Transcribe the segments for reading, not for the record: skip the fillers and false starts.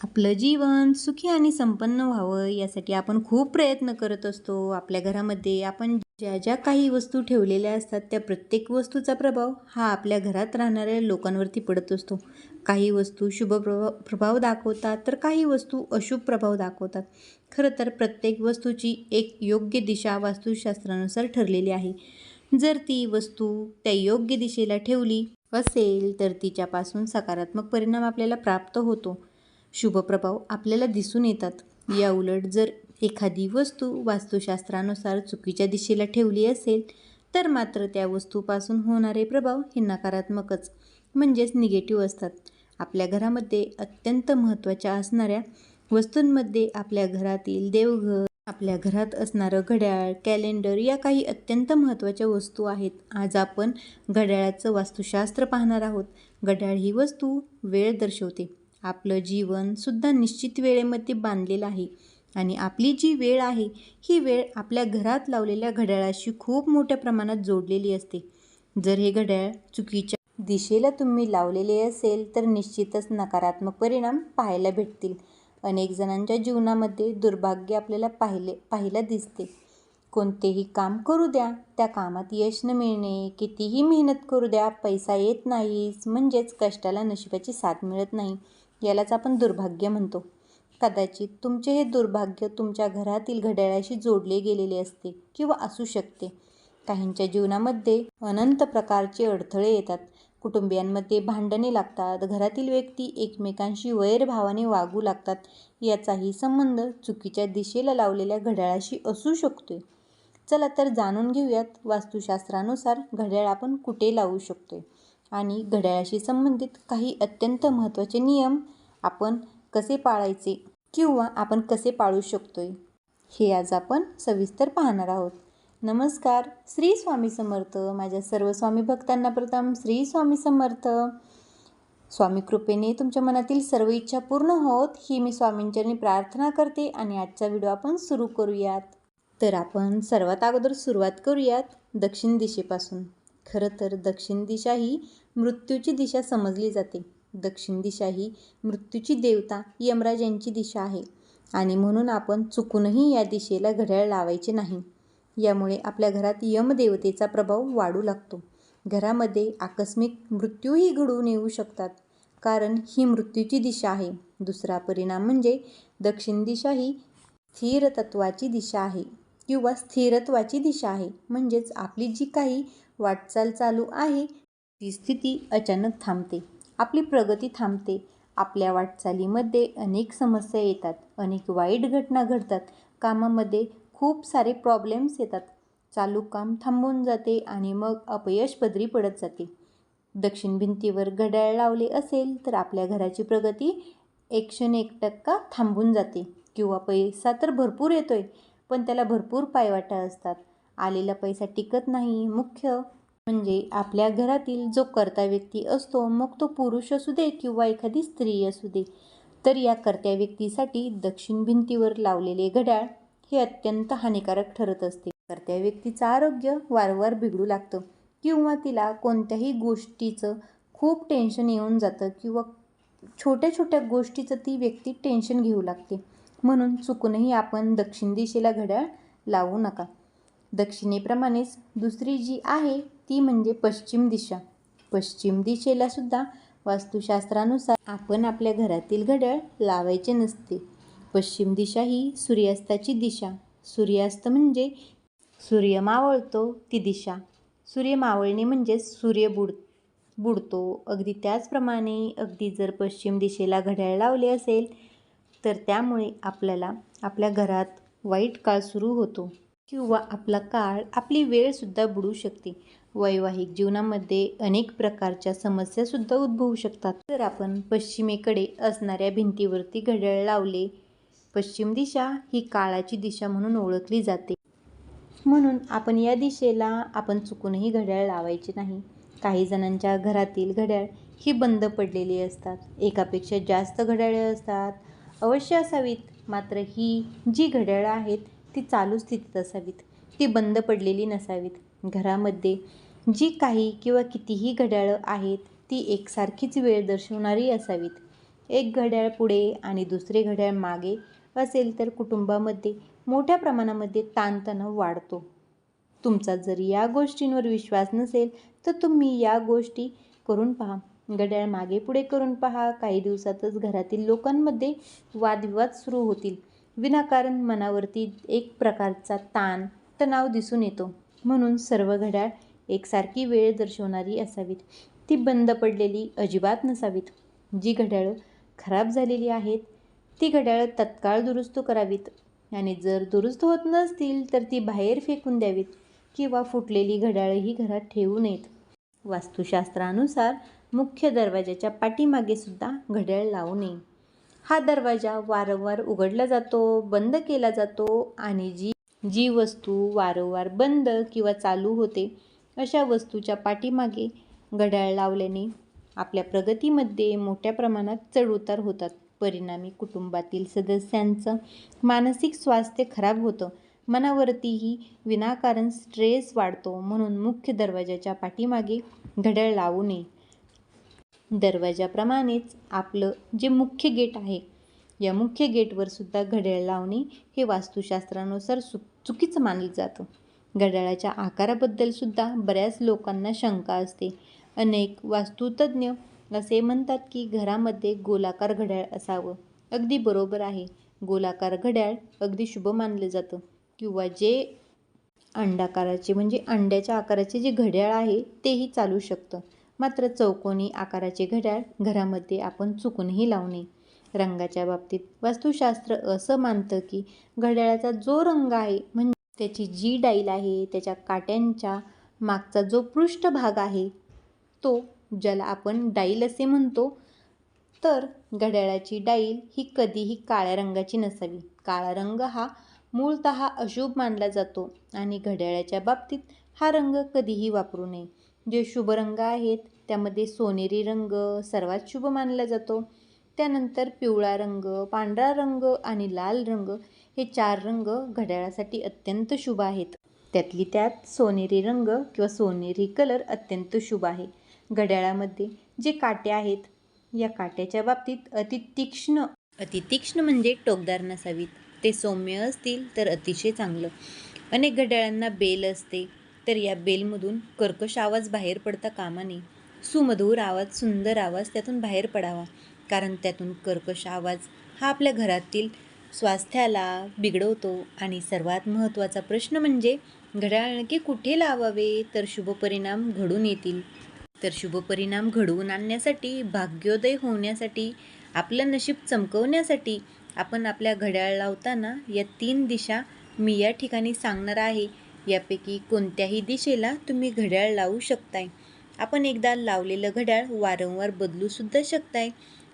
आपलं जीवन सुखी आणि संपन्न व्हावं यासाठी आपण खूप प्रयत्न करत असतो. आपल्या घरामध्ये आपण ज्या ज्या काही वस्तू ठेवलेल्या असतात त्या प्रत्येक वस्तूचा प्रभाव हा आपल्या घरात राहणाऱ्या लोकांवरती पडत असतो. काही वस्तू शुभ प्रभाव दाखवतात तर काही वस्तू अशुभ प्रभाव दाखवतात. खरं तर प्रत्येक वस्तूची एक योग्य दिशा वास्तुशास्त्रानुसार ठरलेली आहे. जर ती वस्तू त्या योग्य दिशेला ठेवली असेल तर तिच्यापासून सकारात्मक परिणाम आपल्याला प्राप्त होतो. शुभ प्रभाव आपल्याला दिसून येतात. या उलट जर एखादी वस्तू वास्तुशास्त्रानुसार चुकीच्या दिशेला ठेवली असेल तर मात्र त्या वस्तूपासून होणारे प्रभाव हे नकारात्मकच म्हणजेच निगेटिव्ह असतात. आपल्या घरामध्ये अत्यंत महत्त्वाच्या असणाऱ्या वस्तूंमध्ये आपल्या घरातील देवघर, आपल्या घरात असणारं घड्याळ, कॅलेंडर या काही अत्यंत महत्त्वाच्या वस्तू आहेत. आज आपण घड्याळाचं वास्तुशास्त्र पाहणार आहोत. घड्याळ ही वस्तू वेळ दर्शवते. आपलं जीवनसुद्धा निश्चित वेळेमध्ये बांधलेलं आहे आणि आपली जी वेळ आहे ही वेळ आपल्या घरात लावलेल्या घड्याळाशी खूप मोठ्या प्रमाणात जोडलेली असते. जर हे घड्याळ चुकीच्या दिशेला तुम्ही लावलेले असेल तर निश्चितच नकारात्मक परिणाम पाहायला भेटतील. अनेक जणांच्या जीवनामध्ये दुर्भाग्य आपल्याला पाहायला दिसते. कोणतेही काम करू द्या, त्या कामात यश न मिळणे, कितीही मेहनत करू द्या, पैसा येत नाहीच, म्हणजेच कष्टाला नशिबाची साथ मिळत नाही. यालाच आपण दुर्भाग्य म्हणतो. कदाचित तुमचे हे दुर्भाग्य तुमच्या घरातील घड्याळाशी जोडले गेलेले असते किंवा असू शकते. काहींच्या जीवनामध्ये अनंत प्रकारचे अडथळे येतात. कुटुंबियांमध्ये भांडणे लागतात. घरातील व्यक्ती एकमेकांशी वैरभावाने वागू लागतात. याचाही संबंध चुकीच्या दिशेला लावलेल्या घड्याळाशी असू शकतोय. चला तर जाणून घेऊयात वास्तुशास्त्रानुसार घड्याळ आपण कुठे लावू शकतोय आणि घड्याळाशी संबंधित काही अत्यंत महत्त्वाचे नियम आपण कसे पाळायचे किंवा आपण कसे पाळू शकतोय हे आज आपण सविस्तर पाहणार आहोत. नमस्कार, श्री स्वामी समर्थ. माझ्या सर्व स्वामी भक्तांना प्रथम श्री स्वामी समर्थ. स्वामी कृपेने तुमच्या मनातील सर्व इच्छा पूर्ण होत ही मी स्वामींचरणी प्रार्थना करते आणि आजचा व्हिडिओ आपण सुरू करूयात. तर आपण सर्वात अगोदर सुरुवात करूयात दक्षिण दिशेपासून. खरं तर दक्षिण दिशा ही मृत्यूची दिशा समजली जाते. दक्षिण दिशा ही मृत्यूची देवता यमराज यांची दिशा आहे आणि म्हणून आपण चुकूनही या दिशेला घड्याळ लावायचे नाही. यामुळे आपल्या घरात यमदेवतेचा प्रभाव वाढू लागतो. घरामध्ये आकस्मिक मृत्यूही घडून येऊ शकतात कारण ही मृत्यूची दिशा आहे. दुसरा परिणाम म्हणजे दक्षिण दिशा ही स्थिर तत्वाची दिशा आहे किंवा स्थिरत्वाची दिशा आहे. म्हणजेच आपली जी काही वाटचाल चालू आहे ती स्थिती अचानक थांबते. आपली प्रगती थांबते. आपल्या वाटचालीमध्ये अनेक समस्या येतात. अनेक वाईट घटना घडतात. कामामध्ये खूप सारे प्रॉब्लेम्स येतात. चालू काम थांबून जाते आणि मग अपयश पदरी पडत जाते. दक्षिण भिंतीवर घड्याळ लावले असेल तर आपल्या घराची प्रगती 101% थांबून जाते किंवा पैसा तर भरपूर येतोय पण त्याला भरपूर पायवाटा असतात. आलेला पैसा टिकत नाही. मुख्य म्हणजे आपल्या घरातील जो कर्ता व्यक्ती असतो, मग तो पुरुष असू दे किंवा एखादी स्त्री असू दे, तर या कर्त्या व्यक्तीसाठी दक्षिण भिंतीवर लावलेले घड्याळ हे अत्यंत हानिकारक ठरत असते. कर्त्या व्यक्तीचं आरोग्य वारंवार बिघडू लागतं किंवा तिला कोणत्याही गोष्टीचं खूप टेन्शन येऊन जातं किंवा छोट्या छोट्या गोष्टीचं ती व्यक्ती टेन्शन घेऊ लागते. म्हणून चुकूनही आपण दक्षिण दिशेला घड्याळ लावू नका. दक्षिणेप्रमाणेच दुसरी जी आहे ती म्हणजे पश्चिम दिशा. पश्चिम दिशेला सुद्धा वास्तुशास्त्रानुसार आपण आपल्या घरातील घड्याळ लावायचे नसते. पश्चिम दिशा ही सूर्यास्ताची दिशा. सूर्यास्त म्हणजे सूर्य मावळतो ती दिशा. सूर्य मावळणे म्हणजेच सूर्य बुडतो. अगदी त्याचप्रमाणे अगदी जर पश्चिम दिशेला घड्याळ लावले असेल तर त्यामुळे आपल्याला आपल्या घरात वाईट काळ सुरू होतो किंवा आपला काळ, आपली वेळसुद्धा बुडू शकते. वैवाहिक जीवनामध्ये अनेक प्रकारच्या समस्यासुद्धा उद्भवू शकतात. तर आपण पश्चिमेकडे असणाऱ्या भिंतीवरती घड्याळ लावले. पश्चिम दिशा ही काळाची दिशा म्हणून ओळखली जाते. म्हणून आपण या दिशेला आपण चुकूनही घड्याळ लावायचे नाही. काही जणांच्या घरातील घड्याळ ही बंद पडलेली असतात. एकापेक्षा जास्त घड्याळे असतात. अवश्य असावीत, मात्र ही जी घड्याळं आहेत ती चालू स्थितीत असावीत. ती बंद पडलेली नसावीत. घरामध्ये जी काही किंवा कितीही घड्याळं आहेत ती एकसारखीच वेळ दर्शवणारी असावीत. एक घड्याळ पुढे आणि दुसरे घड्याळ मागे असेल तर कुटुंबामध्ये मोठ्या प्रमाणामध्ये ताणतणाव वाढतो. तुमचा जर या गोष्टींवर विश्वास नसेल तर तुम्ही या गोष्टी करून पहा. घड्याळ मागे पुढे करून पहा. काही दिवसातच घरातील लोकांमध्ये वादविवाद सुरू होतील. विनाकारण मनावरती एक प्रकारचा ताण तणाव दिसून येतो. म्हणून सर्व घड्याळ एकसारखी वेळ दर्शवणारी असावीत. ती बंद पडलेली अजिबात नसावीत. जी घड्याळं खराब झालेली आहेत ती घड्याळं तत्काळ दुरुस्त करावीत आणि जर दुरुस्त होत नसतील तर ती बाहेर फेकून द्यावीत किंवा फुटलेली घड्याळंही घरात ठेवू नयेत. वास्तुशास्त्रानुसार मुख्य दरवाजाच्या पाठीमागे सुद्धा घड्याळ लावू नये. हा दरवाजा वारंवार उघडला जातो, बंद केला जातो आणि जी वस्तू वारंवार बंद किंवा चालू होते अशा वस्तूच्या पाठीमागे घड्याळ लावल्याने आपल्या प्रगतीमध्ये मोठ्या प्रमाणात चढउतार होतात. परिणामी कुटुंबातील सदस्यांचं मानसिक स्वास्थ्य खराब होतं. मनावरतीही विनाकारण स्ट्रेस वाढतो. म्हणून मुख्य दरवाजाच्या पाठीमागे घड्याळ लावू नये. दरवाजाप्रमाणेच आपलं जे मुख्य गेट आहे या मुख्य गेटवर सुद्धा घड्याळ लावणे हे वास्तुशास्त्रानुसार चुकीचं मानलं जातं. घड्याळाच्या आकाराबद्दल सुद्धा बऱ्याच लोकांना शंका असते. अनेक वास्तुतज्ञ असे म्हणतात की घरामध्ये गोलाकार घड्याळ असावं. अगदी बरोबर आहे. गोलाकार घड्याळ अगदी शुभ मानलं जातं. किंवा जे अंडाकाराचे म्हणजे अंड्याच्या आकाराचे जे घड्याळ आहे तेही चालू शकतं. मात्र चौकोनी आकाराचे घड्याळ घरामध्ये आपण चुकूनही लावू नये. रंगाच्या बाबतीत वास्तुशास्त्र असं मानतं की घड्याळाचा जो रंग आहे म्हणजे त्याची जी डाईल आहे त्याच्या काट्यांच्या मागचा जो पृष्ठभाग आहे तो ज्याला आपण डाईल असे म्हणतो, तर घड्याळाची डाईल ही कधीही काळ्या रंगाची नसावी. काळा रंग हा मूळतः अशुभ मानला जातो आणि घड्याळाच्या बाबतीत हा रंग कधीही वापरू नये. जे शुभ रंग आहेत त्यामध्ये सोनेरी रंग सर्वात शुभ मानला जातो. त्यानंतर पिवळा रंग, पांढरा रंग आणि लाल रंग हे 4 रंग घड्याळासाठी अत्यंत शुभ आहेत. त्यातली त्यात सोनेरी रंग किंवा सोनेरी कलर अत्यंत शुभ आहे. घड्याळामध्ये जे काटे आहेत या काट्याच्या बाबतीत अतितीक्ष्ण म्हणजे टोकदार नसावीत. ते सौम्य असतील तर अतिशय चांगलं. अनेक घड्याळांना बेल असते तर या बेलमधून कर्कश आवाज बाहेर पडता कामा नये. सुमधुर आवाज, सुंदर आवाज त्यातून बाहेर पडावा. कारण त्यातून कर्कश आवाज हा आपल्या घरातील स्वास्थ्याला बिघडवतो. आणि सर्वात महत्त्वाचा प्रश्न म्हणजे घड्याळ नक्की कुठे लावावे तर शुभ परिणाम घडून येतील. तर शुभ परिणाम घडवून आणण्यासाठी, भाग्योदय होण्यासाठी, आपलं नशीब चमकवण्यासाठी आपण आपल्या घड्याळ लावताना या 3 दिशा मी या ठिकाणी सांगणार आहे. यापैकी कोणत्याही दिशेला तुम्ही घड्याळ लावू शकताय. आपण एकदा लावलेलं घड्याळ वारंवार बदलूसुद्धा शकताय.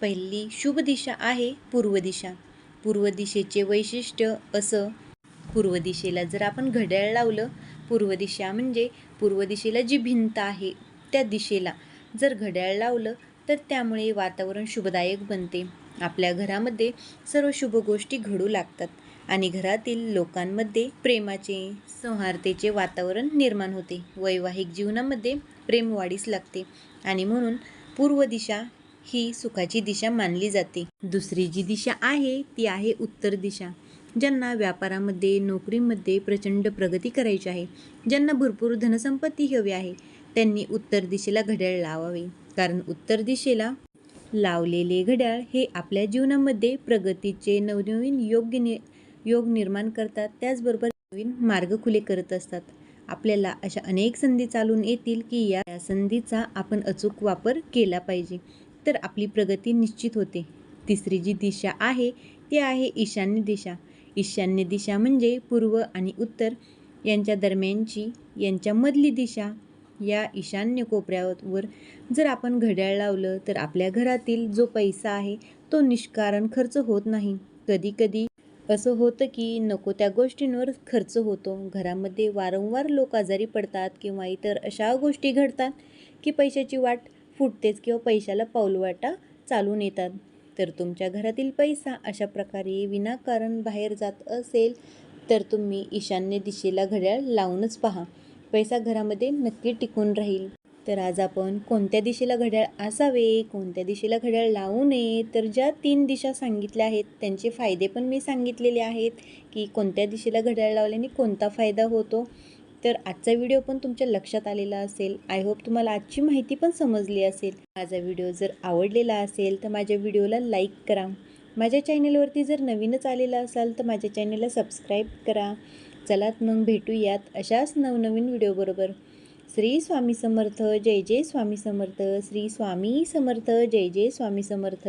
पहिली शुभ दिशा आहे पूर्व दिशा. पूर्व दिशेचे वैशिष्ट्य असं, पूर्व दिशेला जर आपण घड्याळ लावलं, पूर्व दिशा म्हणजे पूर्व दिशेला जी भिंत आहे त्या दिशेला जर घड्याळ लावलं तर त्यामुळे वातावरण शुभदायक बनते. आपल्या घरामध्ये सर्व शुभ गोष्टी घडू लागतात आणि घरातील लोकांमध्ये प्रेमाचे, सौहार्दाचे वातावरण निर्माण होते. वैवाहिक जीवनामध्ये प्रेम वाढीस लागते आणि म्हणून पूर्व दिशा ही सुखाची दिशा मानली जाते. दुसरी जी दिशा आहे ती आहे उत्तर दिशा. ज्यांना व्यापारामध्ये, नोकरीमध्ये प्रचंड प्रगती करायची आहे, ज्यांना भरपूर धनसंपत्ती हवी आहे, त्यांनी उत्तर दिशेला घड्याळ लावावे. कारण उत्तर दिशेला लावलेले घड्याळ हे आपल्या जीवनामध्ये प्रगतीचे नवनवीन योग निर्माण करतात. त्याचबरोबर नवीन मार्ग खुले करत असतात. आपल्याला अशा अनेक संधी चालून येतील की या संधीचा आपण अचूक वापर केला पाहिजे, तर आपली प्रगती निश्चित होते. तिसरी जी दिशा आहे ती आहे ईशान्य दिशा. ईशान्य दिशा म्हणजे पूर्व आणि उत्तर यांच्या दरम्यानची, यांच्यामधली दिशा. या ईशान्य कोपऱ्यावर जर आपण घड्याळ लावलं तर आपल्या घरातील जो पैसा आहे तो निष्कारण खर्च होत नाही. कधी असं होतं की नको त्या गोष्टींवर खर्च होतो. घरामध्ये वारंवार लोक आजारी पडतात किंवा इतर अशा गोष्टी घडतात की पैशाची वाट फुटतेच किंवा पैशाला पाऊलवाटा चालून येतात. तर तुमच्या घरातील पैसा अशा प्रकारे विनाकारण बाहेर जात असेल तर तुम्ही ईशान्य दिशेला घड्याळ लावूनच पहा. पैसा घरामध्ये नक्की टिकून राहील. तर आज आपण कोणत्या दिशेला घड्याळ असावे, कोणत्या दिशेला घड्याळ लावू नये, तर ज्या 3 दिशा सांगितल्या आहेत त्यांचे फायदे पण मी सांगितलेले आहेत की कोणत्या दिशेला घड्याळ लावल्याने कोणता फायदा होतो. तर आजचा व्हिडिओ पण तुमच्या लक्षात आलेला असेल. आय होप तुम्हाला आजची माहिती पण समजली असेल. माझा व्हिडिओ जर आवडलेला असेल तर माझ्या व्हिडिओला लाईक करा. माझ्या चॅनलवरती जर नवीनच आलेला असाल तर माझ्या चॅनलला सबस्क्राईब करा. चलात मग भेटूयात अशाच नवनवीन व्हिडिओबरोबर. श्री स्वामी समर्थ. जय जय स्वामी समर्थ. श्री स्वामी समर्थ. जय जय स्वामी समर्थ.